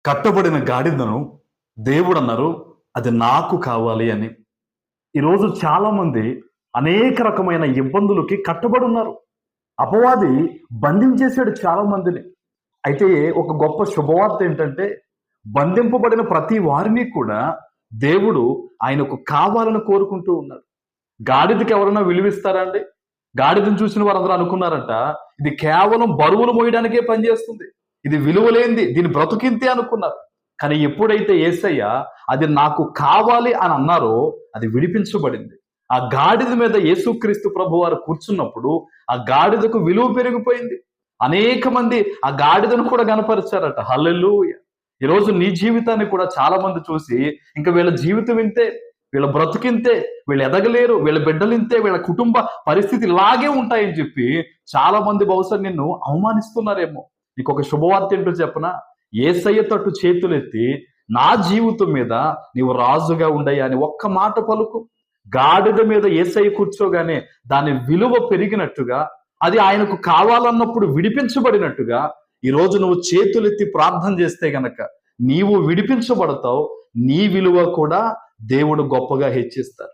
కట్టబడిన గాడిదను దేవుడు అన్నారు అది నాకు కావాలి అని. ఈరోజు చాలా మంది అనేక రకమైన ఇబ్బందులకి కట్టబడి ఉన్నారు. అపవాది బంధించేశాడు చాలా మందిని. అయితే ఒక గొప్ప శుభవార్త ఏంటంటే, బంధింపబడిన ప్రతి వారిని కూడా దేవుడు ఆయనకు కావాలని కోరుకుంటూ ఉన్నాడు. గాడిదకి ఎవరైనా విలువిస్తారా అండి? గాడిదను చూసిన వారందరూ అనుకున్నారంట, ఇది కేవలం బరువులు మోయడానికే పనిచేస్తుంది, ఇది విలువలేంది, దీని బ్రతుకింతే అనుకున్నారు. కానీ ఎప్పుడైతే యేసయ్య అది నాకు కావాలి అని అన్నారో అది విడిపించబడింది. ఆ గాడిద మీద యేసుక్రీస్తు ప్రభు వారు కూర్చున్నప్పుడు ఆ గాడిదకు విలువ పెరిగిపోయింది. అనేక మంది ఆ గాడిదను కూడా గనపరిచారట. హల్లెలూయా. ఈరోజు నీ జీవితాన్ని కూడా చాలా మంది చూసి ఇంకా వీళ్ళ జీవితం ఇంతే, వీళ్ళ బ్రతుకింతే, వీళ్ళు ఎదగలేరు, వీళ్ళ బిడ్డలింతే, వీళ్ళ కుటుంబ పరిస్థితి ఇలాగే ఉంటాయని చెప్పి చాలా మంది బహుశా నిన్ను అవమానిస్తున్నారేమో. నీకు ఒక శుభవార్త ఏంటో చెప్పనా? యేసయ్య తట్టు చేతులెత్తి నా జీవితం మీద నీవు రాజుగా ఉండయ్యా అని ఒక్క మాట పలుకు. గాడిద మీద యేసయ్య కూర్చోగానే దాని విలువ పెరిగినట్టుగా, అది ఆయనకు కావాలన్నప్పుడు విడిపించబడినట్టుగా ఈరోజు నువ్వు చేతులెత్తి ప్రార్థన చేస్తే గనక నీవు విడిపించబడతావు. నీ విలువ కూడా దేవుడు గొప్పగా హెచ్చిస్తారు.